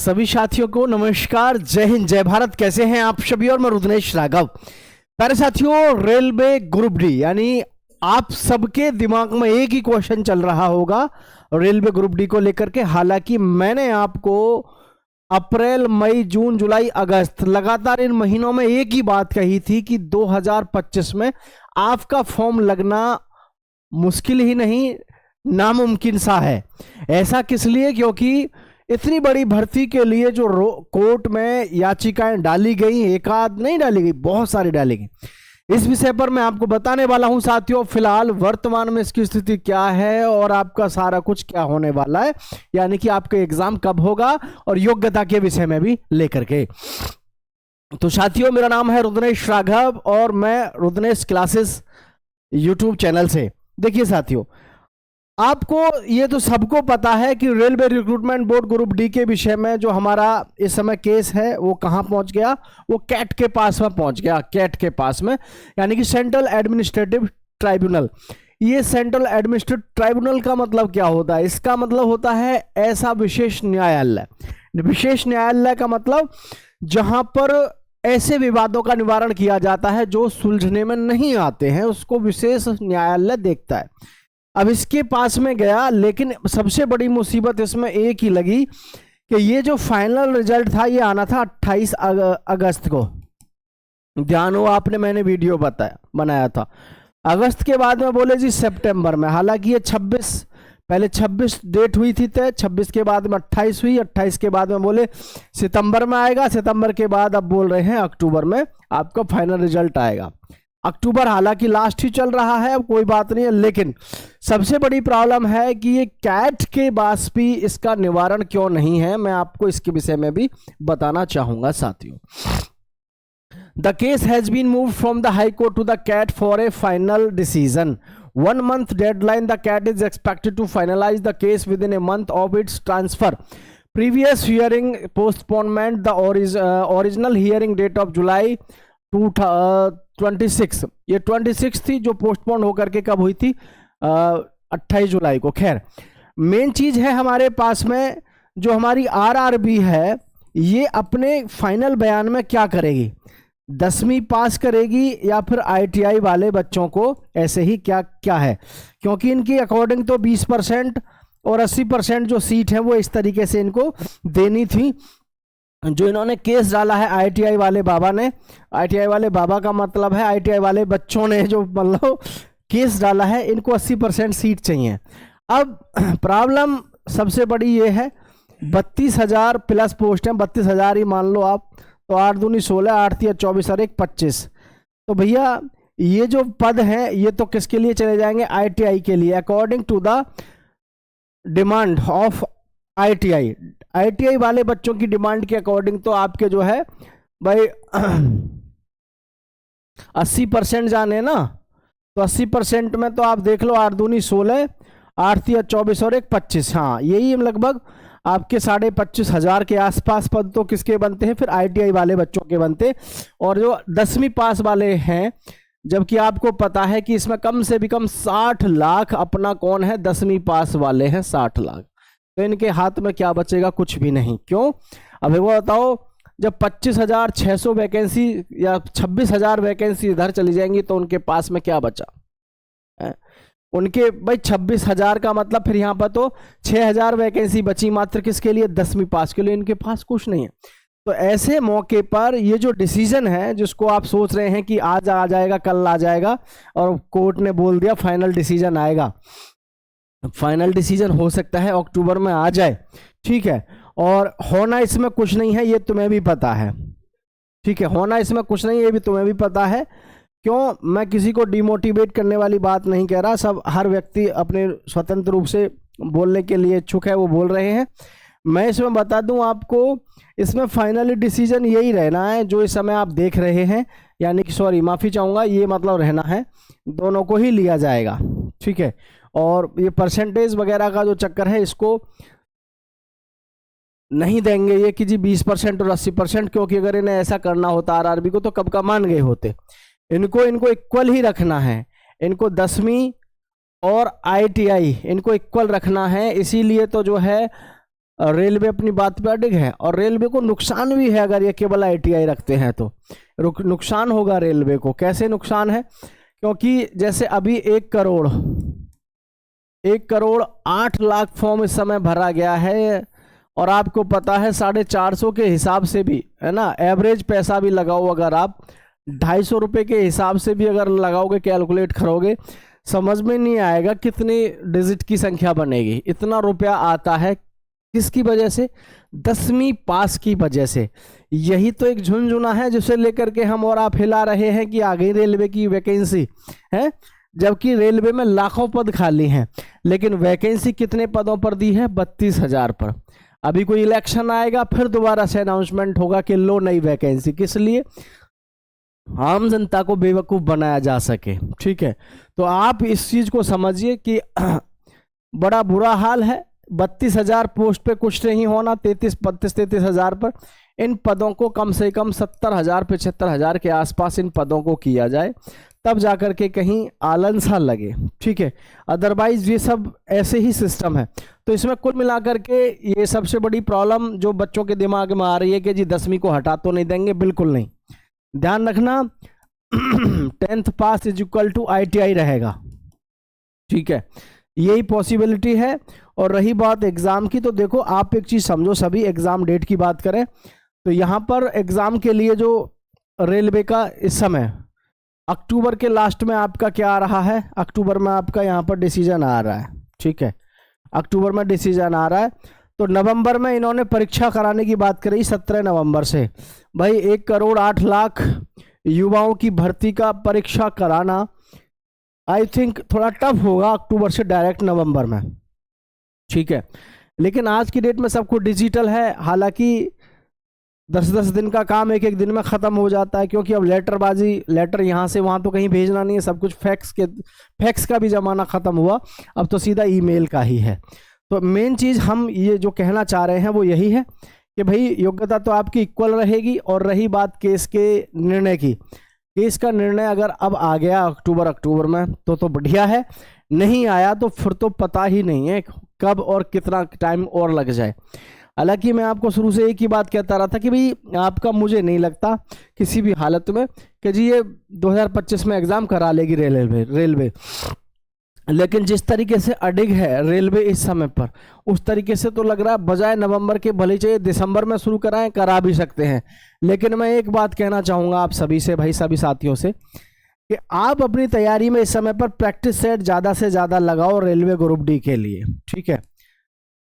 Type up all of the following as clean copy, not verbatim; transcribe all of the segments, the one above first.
सभी साथियों को नमस्कार, जय हिंद, जय भारत। कैसे हैं आप सभी? और मैं रुद्रेश राघव। प्यारे साथियों, रेलवे ग्रुप डी, यानी आप सबके दिमाग में एक ही क्वेश्चन चल रहा होगा रेलवे ग्रुप डी को लेकर के। हालांकि मैंने आपको अप्रैल, मई, जून, जुलाई, अगस्त लगातार इन महीनों में एक ही बात कही थी कि 2025 में आपका फॉर्म लगना मुश्किल ही नहीं, नामुमकिन सा है। ऐसा किस लिए? क्योंकि इतनी बड़ी भर्ती के लिए जो कोर्ट में याचिकाएं डाली गई, एक आध नहीं डाली गई, बहुत सारी डाली गई। इस विषय पर मैं आपको बताने वाला हूं साथियों। फिलहाल वर्तमान में इसकी स्थिति क्या है और आपका सारा कुछ क्या होने वाला है, यानी कि आपका एग्जाम कब होगा और योग्यता के विषय में भी लेकर के। तो साथियों, मेरा नाम है रुद्रेश राघव और मैं रुद्रेश क्लासेस यूट्यूब चैनल से। देखिए साथियों, आपको ये तो सबको पता है कि railway recruitment board group D के विषय में जो हमारा इस समय केस है वो कहां पहुंच गया, वो कैट के पास में पहुंच गया। कैट के पास में यानी कि सेंट्रल एडमिनिस्ट्रेटिव ट्राइब्यूनल। ये सेंट्रल एडमिनिस्ट्रेटिव ट्राइब्यूनल का मतलब क्या होता है? इसका मतलब होता है ऐसा विशेष न्यायालय। विशेष न्यायालय का मतलब जहां पर ऐसे विवादों का निवारण किया जाता है जो सुलझने में नहीं आते हैं, उसको विशेष न्यायालय देखता है। अब इसके पास में गया, लेकिन सबसे बड़ी मुसीबत इसमें एक ही लगी कि ये जो फाइनल रिजल्ट था ये आना था 28 अगस्त को। ध्यान हो आपने, मैंने वीडियो बनाया था। अगस्त के बाद में बोले जी सितंबर में। हालांकि ये 26, पहले 26 डेट हुई थी तय, 26 के बाद में 28 हुई, 28 के बाद में बोले सितंबर में आएगा, सितंबर के बाद अब बोल रहे हैं अक्टूबर में आपका फाइनल रिजल्ट आएगा। अक्टूबर हालांकि लास्ट ही चल रहा है, अब कोई बात नहीं है। लेकिन सबसे बड़ी प्रॉब्लम है कि ये कैट के पास भी इसका निवारण क्यों नहीं है, मैं आपको इसके विषय में भी बताना चाहूंगा साथियों। The case has been moved from the high court to the CAT for a final decision. 1 month deadline. The CAT is expected to finalize the case within a month of its transfer. Previous hearing postponement. The original hearing date of July 26, ये 26 थी जो postpone होकर के कब हुई थी? 28 जुलाई को। खैर, मेन चीज है हमारे पास में जो हमारी आरआरबी है, ये अपने फाइनल बयान में क्या करेगी? 10वीं पास करेगी या फिर आईटीआई वाले बच्चों को ऐसे ही क्या क्या है? क्योंकि इनकी अकॉर्डिंग तो 20% और 80% जो सीट है वो इस तरीके से इनको देनी थी। जो इन्होंने केस डाला है आईटीआई वाले बाबा ने, आईटीआई वाले बाबा का मतलब है आईटीआई वाले बच्चों ने जो मतलब केस डाला है, इनको 80% सीट चाहिए। अब प्रॉब्लम सबसे बड़ी ये है, 32,000 प्लस पोस्ट हैं, 32,000 ही मान लो आप, तो 8 दूनी 16, 8 तिया 24 और 1 25। तो भैया ये जो पद हैं ये तो किसके लिए चले जाएंगे? आईटीआई के लिए, according to the demand of ITI. ITI वाले बच्चों की डिमांड के अकॉर्डिंग तो आपके जो है भाई 80% जाने ना, तो 80% में तो आप देख लो 8 दूनी 16, 8 तिया 24 और 1 25। हाँ, यही लगभग आपके 25,500 के आसपास पद तो किसके बनते हैं? फिर आईटीआई वाले बच्चों के बनते। और जो 10वीं पास वाले हैं, जबकि आपको पता है कि इसमें कम से भी कम 60 लाख अपना कौन है? 10वीं पास वाले हैं, 60 लाख। तो इनके हाथ में क्या बचेगा? कुछ भी नहीं। क्यों? अब वो बताओ, जब 25,600 वैकेंसी या 26,000 वैकेंसी इधर चली जाएंगी तो उनके पास में क्या बचा? उनके भाई 26,000 का मतलब फिर यहाँ पर तो 6,000 वैकेंसी बची मात्र किसके लिए? 10वीं पास के लिए। इनके पास कुछ नहीं है। तो ऐसे मौके पर ये जो डिसीजन है, जिसको आप सोच रहे हैं कि आज आ जाएगा, कल आ जाएगा, और कोर्ट ने बोल दिया फाइनल डिसीजन आएगा। फाइनल डिसीजन हो सकता है अक्टूबर में आ जाए, ठीक है, और होना इसमें कुछ नहीं है, ये तुम्हें भी पता है, ठीक है। होना इसमें कुछ नहीं है, ये भी तुम्हें भी पता है। क्यों? मैं किसी को डिमोटिवेट करने वाली बात नहीं कह रहा। सब हर व्यक्ति अपने स्वतंत्र रूप से बोलने के लिए इच्छुक है, वो बोल रहे हैं। मैं इसमें बता दूं आपको, इसमें फाइनली डिसीजन यही रहना है जो इस समय आप देख रहे हैं, यानी कि सॉरी माफ़ी चाहूँगा, ये मतलब रहना है दोनों को ही लिया जाएगा, ठीक है। और ये परसेंटेज वगैरह का जो चक्कर है, इसको नहीं देंगे ये कि जी 20% और 80%, क्योंकि अगर इन्हें ऐसा करना होता आरआरबी को तो कब का मान गए होते। इनको इक्वल ही रखना है। इनको 10वीं और आईटीआई इनको इक्वल रखना है। इसीलिए तो जो है रेलवे अपनी बात पे अडिग है, और रेलवे को नुकसान भी है अगर ये केवल ITI रखते हैं तो। नुकसान होगा रेलवे को। कैसे नुकसान है? क्योंकि जैसे अभी 1 करोड़ 8 लाख फॉर्म इस समय भरा गया है, और आपको पता है 450 के हिसाब से भी, है ना, एवरेज पैसा भी लगाओ अगर आप 250 रुपये के हिसाब से भी अगर लगाओगे, कैलकुलेट करोगे, समझ में नहीं आएगा कितनी डिजिट की संख्या बनेगी। इतना रुपया आता है किसकी वजह से? 10वीं पास की वजह से। यही तो एक झुनझुना है जिसे लेकर के हम और आप हिला रहे हैं कि आ गई रेलवे की वैकेंसी है, जबकि रेलवे में लाखों पद खाली हैं, लेकिन वैकेंसी कितने पदों पर दी है? 32,000 पर। अभी कोई इलेक्शन आएगा, फिर दोबारा से अनाउंसमेंट होगा कि लो नई वैकेंसी। किस लिए? आम जनता को बेवकूफ बनाया जा सके। ठीक है, तो आप इस चीज को समझिए कि बड़ा बुरा हाल है। 32,000 पोस्ट पे कुछ नहीं होना, 33,000 पर इन पदों को कम से कम 70,000 75,000 के आसपास इन पदों को किया जाए, तब जाकर के कहीं आलन सा लगे। ठीक है, अदरवाइज ये सब ऐसे ही सिस्टम है। तो इसमें कुल मिलाकर के ये सबसे बड़ी प्रॉब्लम जो बच्चों के दिमाग में आ रही है कि जी 10वीं को हटा तो नहीं देंगे, बिल्कुल नहीं। ध्यान रखना 10th pass is equal to ITI रहेगा। ठीक है, यही पॉसिबिलिटी है। और रही बात एग्जाम की, तो देखो आप एक चीज समझो, सभी एग्जाम डेट की बात करें तो यहां पर एग्जाम के लिए जो रेलवे का इस समय अक्टूबर के लास्ट में आपका क्या आ रहा है? अक्टूबर में आपका यहाँ पर डिसीजन आ रहा है। ठीक है, अक्टूबर में डिसीजन आ रहा है। तो नवंबर में इन्होंने परीक्षा कराने की बात करी 17 नवंबर से। भाई 1 करोड़ 8 लाख युवाओं की भर्ती का परीक्षा कराना आई थिंक थोड़ा टफ होगा अक्टूबर से डायरेक्ट नवंबर में। ठीक है, लेकिन आज की डेट में सब कुछ डिजिटल है। हालांकि 10-10 दिन का काम एक दिन में ख़त्म हो जाता है, क्योंकि अब लेटर यहाँ से वहाँ तो कहीं भेजना नहीं है, सब कुछ फैक्स का भी ज़माना ख़त्म हुआ, अब तो सीधा ईमेल का ही है। तो मेन चीज़ हम ये जो कहना चाह रहे हैं वो यही है कि भाई योग्यता तो आपकी इक्वल रहेगी। और रही बात केस के निर्णय की, केस का निर्णय अगर अब आ गया अक्टूबर में तो बढ़िया है, नहीं आया तो फिर तो पता ही नहीं है कब और कितना टाइम और लग जाए। हालांकि मैं आपको शुरू से एक ही बात कहता रहा था कि भाई आपका, मुझे नहीं लगता किसी भी हालत में कि जी ये 2025 में एग्ज़ाम करा लेगी रेलवे। लेकिन जिस तरीके से अडिग है रेलवे इस समय पर, उस तरीके से तो लग रहा है बजाय नवंबर के भले चाहिए दिसंबर में शुरू कराएं, करा भी सकते हैं। लेकिन मैं एक बात कहना चाहूँगा आप सभी से, भाई सभी साथियों से, कि आप अपनी तैयारी में इस समय पर प्रैक्टिस सेट ज़्यादा से ज़्यादा लगाओ रेलवे ग्रुप डी के लिए। ठीक है,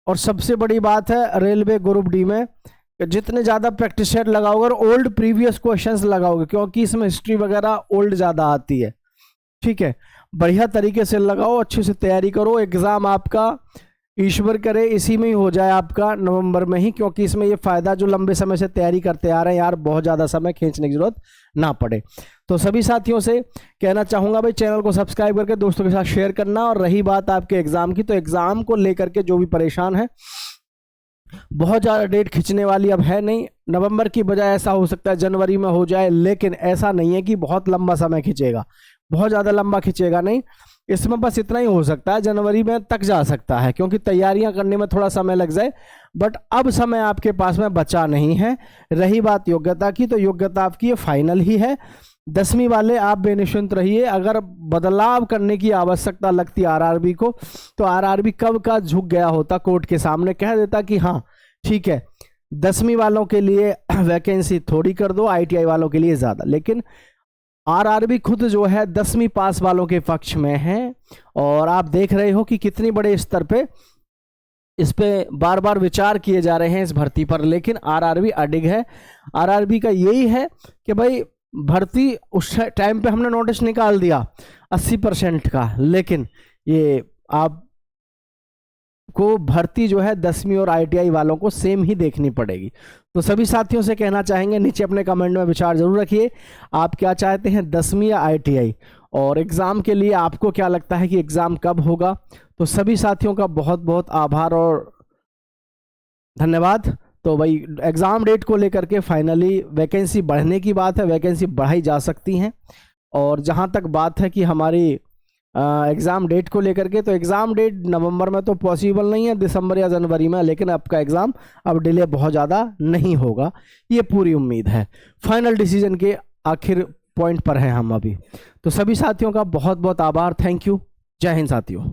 और सबसे बड़ी बात है रेलवे ग्रुप डी में जितने ज़्यादा प्रैक्टिस सेट लगाओगे और ओल्ड प्रीवियस क्वेश्चंस लगाओगे, क्योंकि इसमें हिस्ट्री वगैरह ओल्ड ज़्यादा आती है। ठीक है, बढ़िया तरीके से लगाओ, अच्छे से तैयारी करो। एग्ज़ाम आपका ईश्वर करे इसी में ही हो जाए आपका नवंबर में ही, क्योंकि इसमें ये फ़ायदा जो लंबे समय से तैयारी करते आ रहे हैं यार, बहुत ज़्यादा समय खींचने की ज़रूरत ना पड़े। तो सभी साथियों से कहना चाहूँगा भाई चैनल को सब्सक्राइब करके दोस्तों के साथ शेयर करना। और रही बात आपके एग्ज़ाम की, तो एग्ज़ाम को लेकर के जो भी परेशान है, बहुत ज़्यादा डेट खींचने वाली अब है नहीं। नवंबर की बजाय ऐसा हो सकता है जनवरी में हो जाए, लेकिन ऐसा नहीं है कि बहुत लंबा समय खींचेगा, बहुत ज़्यादा लंबा खींचेगा नहीं। इसमें बस इतना ही हो सकता है जनवरी में तक जा सकता है, क्योंकि तैयारियां करने में थोड़ा समय लग जाए, बट अब समय आपके पास में बचा नहीं है। रही बात योग्यता की, तो योग्यता आपकी ये फाइनल ही है। 10वीं वाले आप बेनिश्चिंत रहिए। अगर बदलाव करने की आवश्यकता लगती आरआरबी को, तो आरआरबी कब का झुक गया होता, कोर्ट के सामने कह देता कि हाँ ठीक है 10वीं वालों के लिए वैकेंसी थोड़ी कर दो, ITI वालों के लिए ज़्यादा। लेकिन आरआरबी खुद जो है 10वीं पास वालों के पक्ष में है, और आप देख रहे हो कि कितनी बड़े स्तर पे इस पे बार बार विचार किए जा रहे हैं इस भर्ती पर। लेकिन आरआरबी अडिग है। आरआरबी का यही है कि भाई भर्ती उस टाइम पे हमने नोटिस निकाल दिया 80% का, लेकिन ये आप को भर्ती जो है 10वीं और ITI वालों को सेम ही देखनी पड़ेगी। तो सभी साथियों से कहना चाहेंगे नीचे अपने कमेंट में विचार जरूर रखिए, आप क्या चाहते हैं 10वीं या ITI, और एग्ज़ाम के लिए आपको क्या लगता है कि एग्ज़ाम कब होगा। तो सभी साथियों का बहुत बहुत आभार और धन्यवाद। तो भाई एग्ज़ाम डेट को लेकर के फाइनली वैकेंसी बढ़ने की बात है, वैकेंसी बढ़ाई जा सकती हैं। और जहाँ तक बात है कि हमारी एग्ज़ाम डेट को लेकर के, तो एग्ज़ाम डेट नवंबर में तो पॉसिबल नहीं है, दिसंबर या जनवरी में, लेकिन आपका एग्ज़ाम अब डिले बहुत ज़्यादा नहीं होगा, ये पूरी उम्मीद है। फाइनल डिसीजन के आखिर पॉइंट पर हैं हम अभी। तो सभी साथियों का बहुत बहुत आभार, थैंक यू, जय हिंद साथियों।